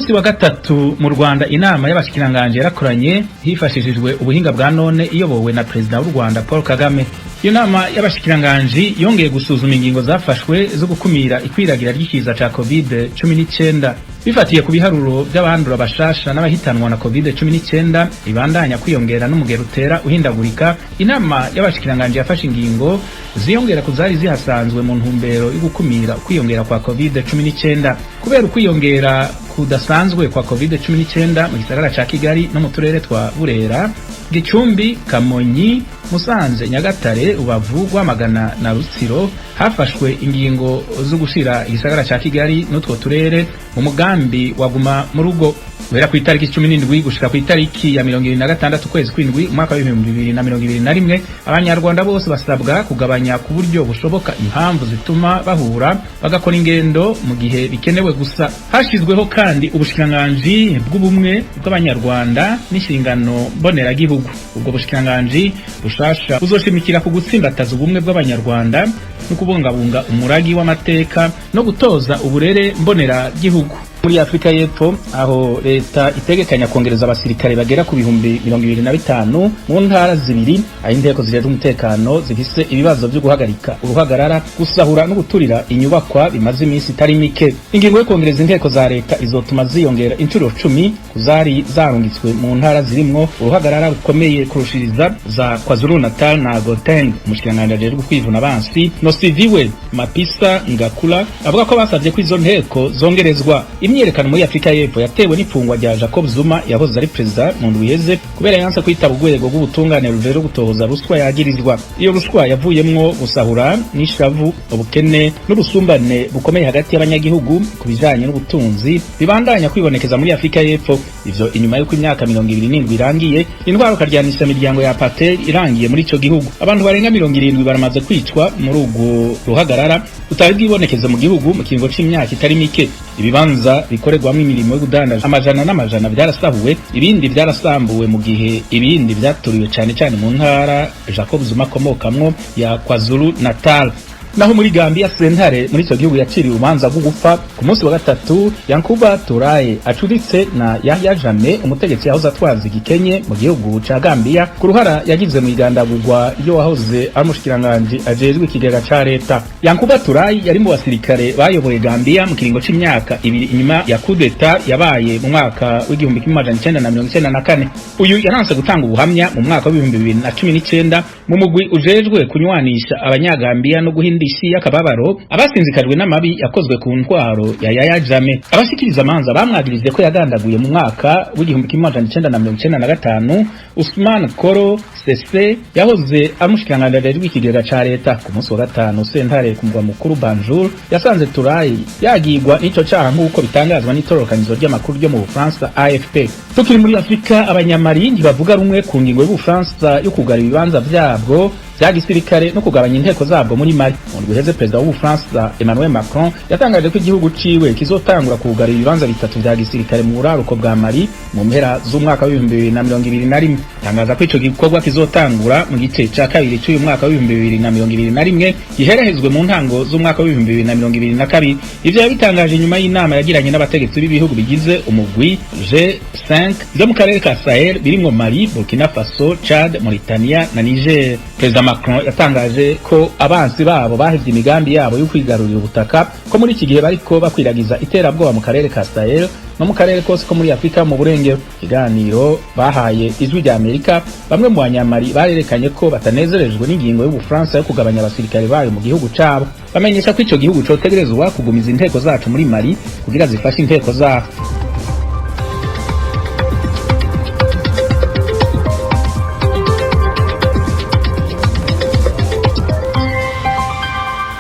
munsi wa gatatu mu Rwanda inama y'abashikiranganje yarakoranye hifashishijwe ubuhinga bwa none iyobowe na President w'u Rwanda Paul Kagame. Iyo nama y'abashikiranganje yongeye gusuzuma ingingo zafashwe zo gukumira ikwiragira ry'ikiza ca COVID-19 bifatiye ku biharuro by'abandura bashasha n'abahitanwa na COVID-19 ibandanya kwiyongera n'umugero utera uhindagurika. Inama y'abashikiranganje yafashe ingingo ziyongera kuzari zihasanzwe mu ntumbero yo gukumira kwiyongera kwa COVID-19 kubera kwiyongera kudasanzwe kwa COVID-19 mu gisagara ca Kigali no mu turere twa Burera, Gicumbi, Kamonyi, Musanze, Nyagatare, Rubavu, Rwamagana na Rutsiro hafashwe ingingo zo gushira igisagara ca Kigali n'utwo turere mu mugambi waguma mu rugo guhera ku itariki 17 gushika ku itariki ya 26 kwezi kw'indwi umwaka wa 2021. Abanyarwanda bose basabwa kugabanya ku buryo bushoboka impamvu zituma bahura bagakora ingendo mu gihe bikenewe gusa. Hashizweho kandi ubushikiranganji bw'ubumwe bw'abanyarwanda n'inshingano mboneragihugu. Ubwo bushikiranganji bushasha buzoshimikira ku gutsimbataza ubumwe bw'abanyarwanda no kubungabunga umuragi w'amateka no gutoza uburere mboneragihugu. Muri Afrika y'Epfo aho leta itegekanya kongereza abasirikare bagera ku bihumbi 25 mu ntara zibiri, aho inteko zijejwe umutekano zifise ibibazo byo guhagarika uruhagarara, gusahura no guturira inyubakwa bimaze iminsi itari mike. Ingingo yo kongereza inteko za leta izotuma ziyongera incuro 10 kuzari zarungitswe mu ntara zirimwo uruhagarara rukomeye kurushiriza za KwaZulu Natal na Gauteng. Umushikiranganje ajejwe kwivuna abansi Nosiviwe Mapisa Ngakula avuga ko basavye ko izo nteko zongerezwa. Imyerekano muri Afrika y'Epfo yatewe n'ifungwa rya Jacob Zuma yahoze ari president mu ndwiyeze kubera yanse kwitaba urwego rw'ubutungane ruvero gutohoza ruswa yagirizwa. Iyo ruswa yavuyemwo gusahura n'ishavu, ubukene n'ubusumbane bukomeye hagati y'abanyagihugu kubijanye n'ubutunzi bibandanya kwibonekeza muri Afrika y'Epfo. Ivyo inyuma y'uko imyaka 27 irangiye intwaro karyanisha imiryango ya apartheid irangiye muri ico gihugu. Abantu barenga 70 baramaze kwicwa muri urwo ruhagarara utari bwibonekeza mu gihugu mu kiringo c'imyaka itari mike. Ibibanza bikorerwamo imirimo yo kudandaza amajana n'amajana byarasahuwe, ibindi byarasambuwe mu gihe ibindi byaturiwe cyane mu ntara Jacob Zuma akomokamwo ya KwaZulu Natal. Naho muri Gambia sentare muri ico gihugu yaciriye urubanza rwo gupfa ku munsi wa gatatu Yankuba Turaye acuritse na Yahya Jammeh umutegetsi yahoze atwaza igikenye mu gihugu ca Gambia ku ruhara yagize mu igandagurwa iyo wahoze amushikiranganje ajejwe ikigega ca leta. Yankuba Turaye yari mu basirikare bayoboye Gambia mu kiringo c'imyaka 2 inyuma ya coup d'etat yabaye mu mwaka w'igihumbi 1994. Uyu yaranse gutanga ubuhamya mu mwaka wa 2019 mu mugwi ujejwe kunywanisha abanyagambia no guhinda isi y'akababaro abasinzikajwe n'amabi yakozwe ku ntwaro ya Yahya Jammeh. Abashikiriza amanza bamwagirije ko yagandaguye mu mwaka w'igihumbi 1995 Usman Koro Sese yahoze amushikiranganje ajejwe ikigega ca leta. Ku munsi wa gatanu sentare ku mugwa mukuru Banjul yasanze Turaye yagirwa n'ico caha nk'uko bitangazwa n'itororokanizo ry'amakuru ryo mu Bufaransa AFP. Tukiri muri Afrika abanyamari ntibavuga rumwe ku ngingo y'Ubufaransa yo kugara ibibanza vyabwo vya gisirikare no kugabanya inteko zabwo muri Mali. Mu ndwiheze President w'Ubufaransa Emmanuel Macron yatangaje ko igihugu ciwe kizotangura kugara ibibanza bitatu vya gisirikare mu buraruko bwa Mali mu mpera z'umwaka wa 2021. Tangaza ko ico gikorwa kizotangura mu gice ca kabiri cy'uyu mwaka wa 2021 giherahezwe mu ntango z'umwaka wa 2022. Ivyo yabitangaje nyuma y'inama yagiranye n'abategetsi b'ibihugu bigize umugwi G5 byo mu karere ka Sahel birimwo Mali, Burkina Faso, Chad, Mauritania na Niger. President Macron yatangaje ko abansi babo bahevye imigambi yabo yo kwigarurira ubutaka ko muri iki gihe bariko bakwiragiza iterabwoba mu karere ka Sahel no mu karere kose ko muri Afrika mu burengero. Ikiganiro bahaye ijwi rya Amerika bamwe mu banyamari barerekanye ko batanezerejwe n'ingingo y'Ubufaransa yo kugabanya abasirikare bayo mu gihugu cabo. Bamenyesha ko ico gihugu cotegerezwa kugumiza inteko zacu muri Mali kugira zifashe inteko zaho.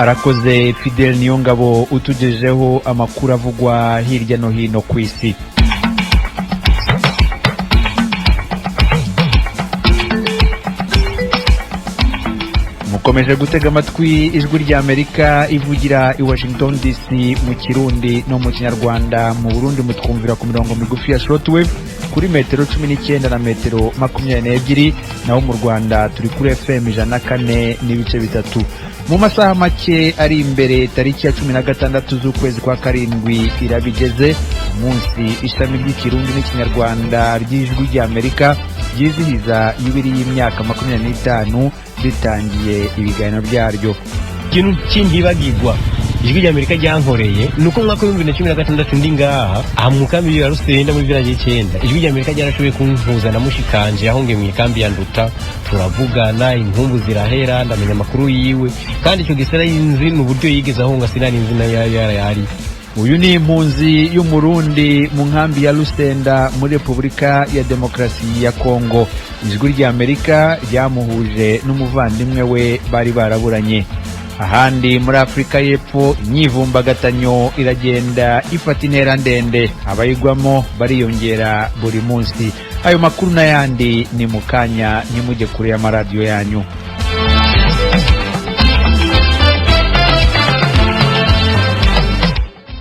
Arakoze Fidel Niyongabo utugejeho amakuru avugwa hirya no hino ku isi. Mukomeje gutega amatwi ijwi rya Amerika ivugira i Washington DC mu Kirundi no mu Kinyarwanda. Mu Burundi mutwumvira ku mirongo migufi ya shortwave kuri metero 19 na metero 22, naho mu Rwanda turi kuri FM 104 n'ibice bitatu. mu masaha make ari imbere tariki ya 16 z'ukwezi kwa karindwi irabigeze umunsi ishami ry'ikirundi n'ikinyarwanda ry'ijwi ry'Amerika ryizihiza yubiri y'imyaka 25 ritangiye ibiganiro byaryo. Ikintu cy'ingibagirwa ijwi ry'Amerika ryankoreye nuko mwaka wa 2016 ndi ngaha mu kambi ya Rusenda muri village y'Icyenda ijwi ry'Amerika ryarashoboye kumpuza na mushikanje ahonge mu kambi ya Nduta turavugana inkumbu zirahera ndamenya amakuru yiwe kandi icyo gisera yinzi mu buryo yigeze ahonga sinari inzi na yari. Uyu ni impunzi y'umurundi mu nkambi ya Rusenda muri Repubulika ya Demokarasi ya Kongo. Ijwi ry'Amerika ryamuhuje n'umuvandimwe we bari baraburanye. Ahandi muri Afrika y'Epfo imyivumbagatanyo iragenda ifata intera ndende abayigwamo bariyongera buri munsi. Ayo makuru n'ayandi ni mukanya nimujye kure y'amaradiyo yanyu.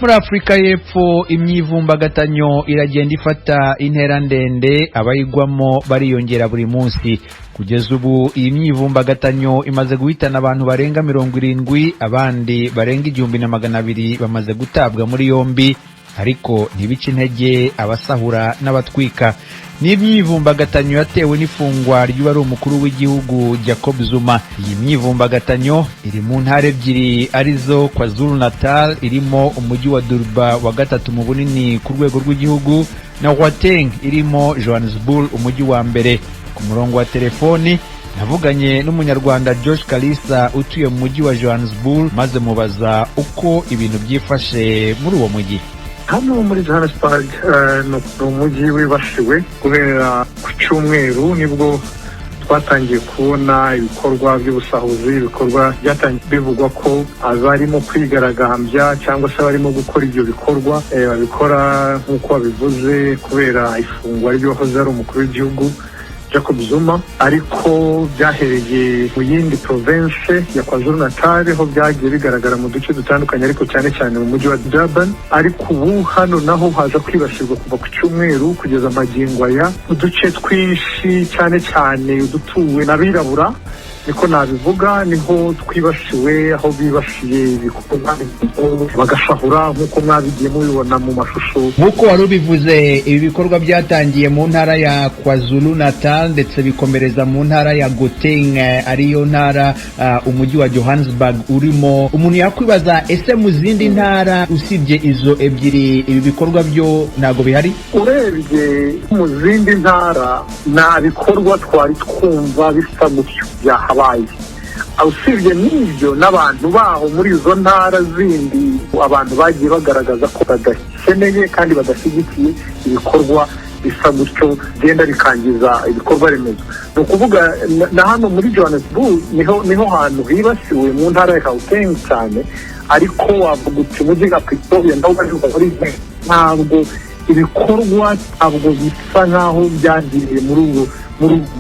Muri Afrika y'Epfo imyivumbagatanyo iragenda ifata intera ndende abayigwamo bariyongera buri munsi. Kugeza ubu iyi myivumbagatanyo imaze guhitana abantu barenga 70, abandi barenga 1200 bamaze gutabwa muri yombi, ariko ntibica intege abasahura n'abatwika. Ni myivumbagatanyo yatewe n'ifungwa ry'uwari umukuru w'igihugu Jacob Zuma. Iyi myivumbagatanyo iri mu ntara ebyiri arizo KwaZulu Natal irimo umujyi wa Durban wa gatatu mu bunini ku rwego rw'igihugu na Gauteng irimo Johannesburg umujyi wa mbere. Ku murongo wa telefoni navuganye n'umunyarwanda Josh Kalisa utuye mu mujyi wa Johannesburg maze mubaza uko ibintu byifashe muri uwo mujyi. Hano muri Johannesburg no umujyi wibashiwe kubera ku cyumweru nibwo twatangiye kubona ibikorwa by'ubusahuzi, ibikorwa byatangiye bivugwa ko azarimo kwigaragambya cyangwa se barimo gukora ibyo bikorwa babikora nk'uko babivuze kubera ifungwa ry'uwahoze ari umukuru w'igihugu Jacob Zuma, ariko byahereye mu yindi province ya KwaZulu Natal ho byagiye bigaragara mu duce dutandukanye ariko cyane cyane mu mujyi wa Durban. Ariko ubu hano naho haza kwibasirwa kuva ku cyumweru kugeza magingo aya uduce twinshi cyane cyane udutuwe n'abirabura, niko nabivuga, niho twibashiwe, aho bibashiye ibikorwa bagashahura nk'uko mwabigiye mubibona mu mashusho. Nk'uko wari ubivuze, ibi bikorwa byatangiye mu ntara ya KwaZulu Natal ndetse bikomereza mu ntara ya Gauteng ariyo ntara umujyi wa Johannesburg urimo. Umuntu yakwibaza ese mu zindi ntara usibye izo ebyiri ibi bikorwa byo ntago bihari? Urebye mu zindi ntara nta bikorwa twari twumva bisa gutyo byahabaye. Usibye n'ibyo n'abantu baho muri izo ntara zindi abantu bagiye bagaragaza ko badakeneye kandi badashyigikiye ibikorwa bisa gutyo genda bikangiza ibikorwa remezo. Ni ukuvuga na hano muri Johannesburg niho hantu hibasiwe mu ntara ya Gauteng cyane, ariko wavuga uti umujyi wa Pretoria ndaho bari muri ntabwo ibikorwa ntabwo bisa nk'aho byagiriye muri ubu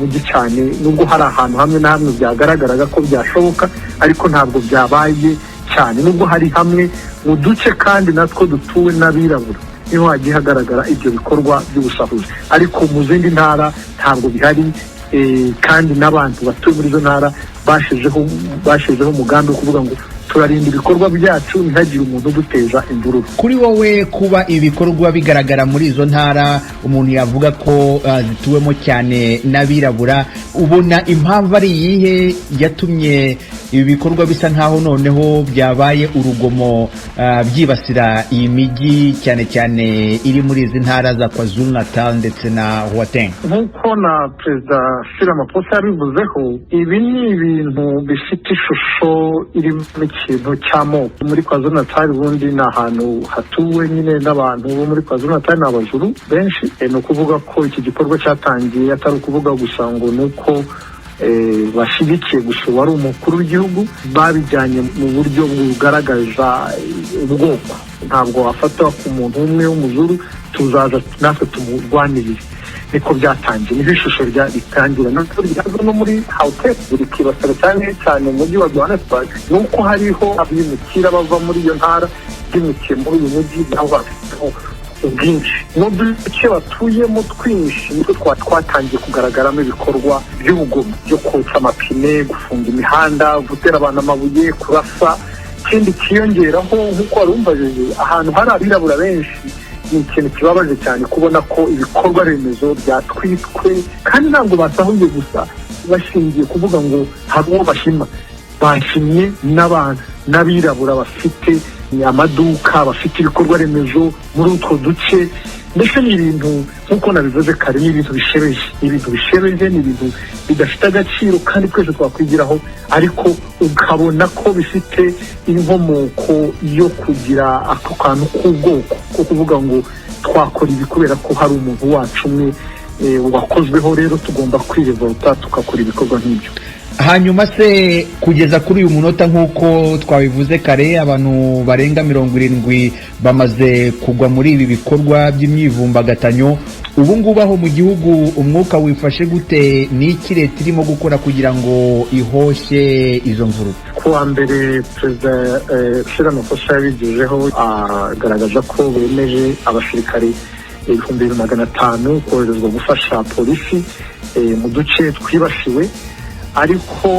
mujyi cyane, nubwo hari ahantu hamwe na hamwe byagaragaraga ko byashoboka ariko ntabwo byabaye cyane, nubwo hari hamwe mu duce kandi natwo dutuwe n'abirabura niho hagiye hagaragara ibyo bikorwa by'ubusahuzi, ariko mu zindi ntara ntabwo bihari. Kandi n'abantu batuye muri izo ntara bashizeho umugambi wo kuvuga ngo turarinda ibikorwa byacu ntihagire umuntu uduteza imvururu. Kuri wowe kuba ibikorwa bigaragara muri izo ntara umuntu yavuga ko zituwemo cyane n'abirabura, ubona impamvu ari iyihe yatumye ibi bikorwa bisa nkaho noneho byabaye urugomo byibasira iyi mijyi cyane cyane iri muri izi ntara za KwaZulu Natal ndetse na Gauteng? Nk'uko na Perezida Cyril Ramaphosa yabivuzeho, ibi ni ibintu bifite ishusho irimo ikintu cy'amoko. Muri KwaZulu Natal ubundi ni ahantu hatuwe nyine n'abantu bo muri KwaZulu Natal ni abajuru benshi. Ni ukuvuga ko iki gikorwa cyatangiye atari ukuvuga gusa ngo ni uko bashyigikiye gusa wari umukuru w'igihugu, babijyanye mu buryo bugaragaza ubwoko. Ntabwo wafatwa ku muntu umwe w'umuzuru tuzaza natwe tumurwanirire. Niko byatangiye, niho ishusho ritangira no muri Gauteng rikibasira cyane mu mujyi wa Johannesburg, nuko hariho abimukira bava muri iyo ntara bimukiye muri uyu mujyi naho bafiteho ubwinshi mu duce batuyemo twinshi nitwo twatangiye kugaragaramo ibikorwa by'ubugomo byo kotsa amapine, gufunga imihanda, gutera abantu amabuye, kurasa. Ikindi kiyongeraho nk'uko wari umbajije, ahantu hari abirabura benshi ni ikintu kibabaje cyane kubona ko ibikorwa remezo byatwitswe, kandi ntabwo basahuye gusa bashingiye kuvuga ngo hari uwo bashima. Bashimye n'abantu n'abirabura bafite amaduka, bafite ibikorwa remezo muri utwo duce. Mbese ni ibintu nk'uko nabivuze kare, ni ibintu bishebeje, ni ibintu bidafite agaciro kandi twese twakwigiraho, ariko ukabona ko bifite inkomoko yo kugira ako kantu k'ubwoko ko kuvuga ngo twakora ibi kubera ko hari umuntu wacu umwe wakozweho, rero tugomba kwirevolta tugakora ibikorwa nk'ibyo. Hanyuma se kugeza kuri uyu munota nk'uko twabivuze kare, abantu barenga 70 bamaze kugwa muri ibi bikorwa by'imyivumbagatanyo. Ubu ngubu aho mu gihugu umwuka wifashe gute? Ni iki leta irimo gukora kugira ngo ihoshe izo mvururu? Kuwa mbere Perezida Ramaphosa yabigejeho agaragaza ko bemeje abasirikare 1500 koherezwa gufasha polisi mu duce twibasiwe. Ariko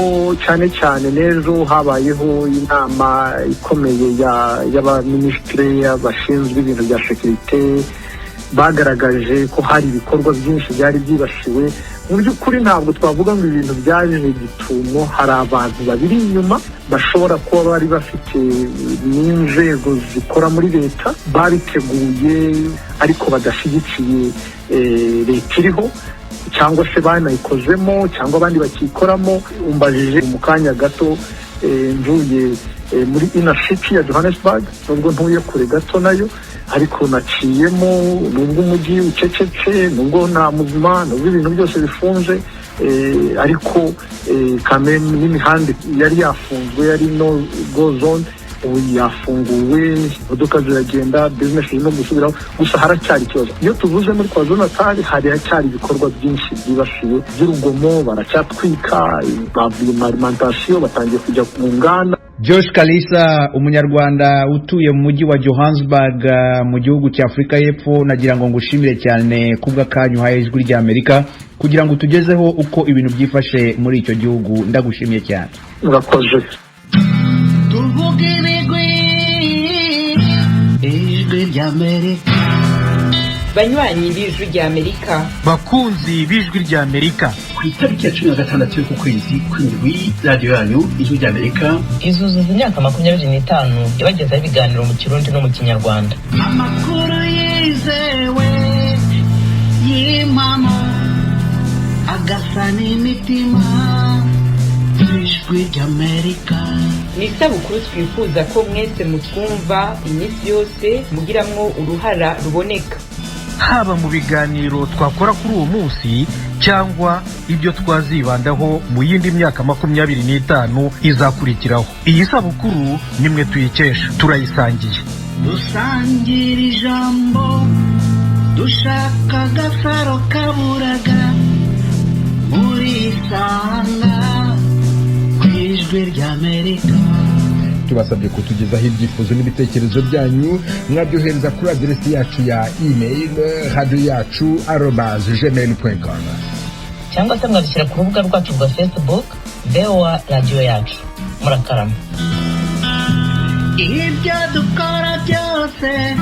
cyane cyane n'ejo habayeho inama ikomeye y'abaminisitiri bashinzwe ibintu bya sekirite, bagaragaje ko hari ibikorwa byinshi byari byibasiwe. Mu by'ukuri ntabwo twavuga ngo ibintu byaje gitumo, hari abantu babiri inyuma bashobora kuba bari bafite n'inzego zikora muri leta babiteguye ariko badashyigikiye leta iriho, cyangwa se banayikozemo cyangwa abandi bakikoramo. Umbajije mu kanya gato mvuye muri inner city ya Johannesburg, nubwo ntuye kure gato nayo, ariko naciyemo nubwo umujyi ucecetse, nubwo nta muzima, nubwo ibintu byose bifunze, ariko kamwe n'imihanda yari yafunzwe, yari no go zone, ubu yafunguwe, imodoka ziragenda, business irimo gusubiraho. Gusa haracyari ikibazo. Iyo tuvuze muri KwaZulu-Natal haracyari ibikorwa byinshi byibasiwe by'urugomo, baracyatwika, bavuye alimentation, batangiye kujya mu nganda. Josh Kalisa, umunyarwanda utuye mu mujyi wa Johannesburg mu gihugu cya Afrika y'Epfo, nagira ngo ngushimire cyane kubw'akanyu haye Ijwi rya Amerika kugira ngo tugezeho uko ibintu byifashe muri icyo gihugu. Ndagushimiye cyane. Urakoze. Ijwi rya Amerika. Banywanyi b'Ijwi rya Amerika, bakunzi b'Ijwi rya Amerika, ku itariki ya 16 y'uku kwezi kw'indwi, radiyo yanyu Ijwi rya Amerika izuzuza imyaka 25 ibagezaho ibiganiro mu Kirundi no mu Kinyarwanda. Amakuru yizewe y'imamo agasa n'imitima. Ijwi rya Amerika ni isabukuru twifuza ko mwese mutwumva iminsi yose mugiramwo uruhara ruboneka, haba mu biganiro twakora kuri uwo munsi cyangwa ibyo twazibandaho mu yindi myaka 25 izakurikiraho. Iyi sabukuru nimwe tuyikesha, turayisangiye. Dusangira ijambo, dushaka agasaro kaburaga, muri Sanga ku Ijwi rya Amerika. Tubasabye kutugezaho ibyifuzo n'ibitekerezo byanyu, mwabyohereza kuri aderesi yacu ya email radio-yacu@gmail.com, cyangwa se mwabishyira ku rubuga rwacu rwa Facebook VOA Radio Yacu. Murakarama. Ibyo dukora byose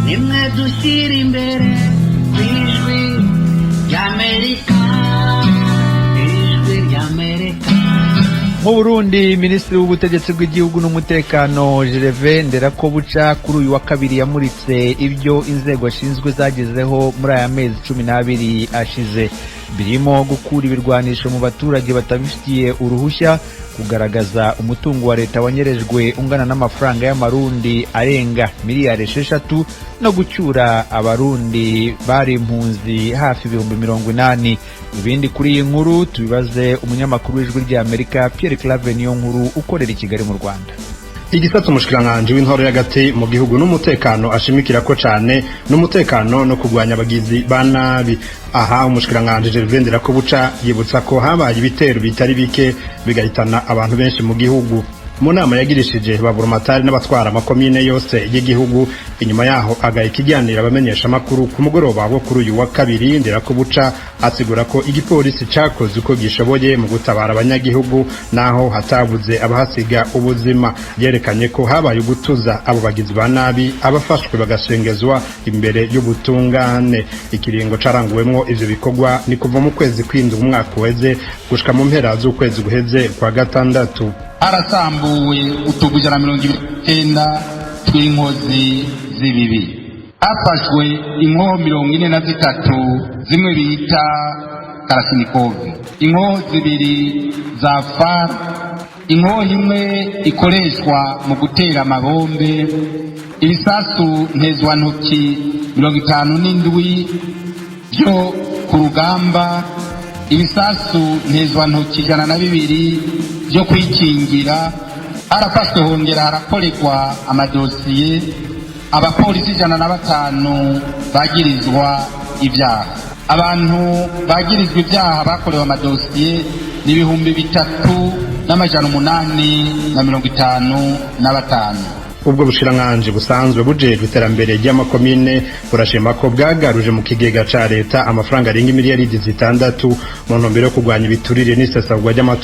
nimwe dushyira imbere ku Ijwi rya Amerika. Ijwi rya Amerika. Mu Burundi, Minisitiri w'Ubutegetsi bw'Igihugu n'Umutekano Gervais Nderakobuca kuri uyu wa kabiri yamuritse ibyo inzego ashinzwe zagezeho muri aya mezi 12 ashize, birimo gukura ibirwanisho mu baturage batabifitiye uruhushya, kugaragaza umutungo wa leta wanyerejwe ungana n'amafaranga y'amarundi arenga miliyari 6 no gucyura abarundi bari impunzi hafi 80,000. Ibindi kuri iyi nkuru tubibaze umunyamakuru w'Ijwi rya Amerika Pierre Claver niyo nkuru ukorera i Kigali mu Rwanda. Igisata umushikiranganje w'intoro y'agati mu gihugu n'umutekano ashimikira ko cyane n'umutekano no kugwanya abagizi ba nabi. Aha umushikiranganje Gervais Nderakobuca yibutsa ko habaye ibitero bitari bike bigahitana abantu benshi mu gihugu. mu nama yagirishije baburumatari n'abatwara amakomine yose y'igihugu. Inyuma yaho agaye ikiganiro abamenyesha makuru ku mugoroba wo kuri uyu wa kabiri ndera ko buca asigura ko igipolisi cakoze uko gishoboye mu gutabara abanyagihugu naho hatabuze abahasiga ubuzima. Yerekanye ko habaye ugutuza abo bagizi ba nabi abafashwe bagashengezwa imbere y'ubutungane. Ikiringo caranguwemwo ivyo bikorwa ni kuva mu kwezi kw'indwi umwaka uheze gushika mu mpera z'ukwezi guheze kwa gatandatu. Harasambuwe utugu 129 tw'inkozi z'ibibi. Hafashwe inkoho 43 zimwe bita Kalashnikov, inkoho 2 za FAR, inkoho imwe ikoreshwa mu gutera amabombe, ibisasu ntezwantoki 57 byo ku rugamba, ibisasu ntezwantoki 102 byo kwikingira. Harafashwe hongera harakorerwa amadosiye abapolisi 105 bagirizwa ibyaha. Abantu bagirizwa ibyaha bakorewe amadosiye ni 3855. Ubwo bushiranganji busanzwe bujejwe iterambere ry'amakomine burashima ko bwagaruje mu kigega ca leta amafaranga arenga miliyari 6 mu ntumbero yo kurwanya ibiturire n'isesagwa ry'amatungo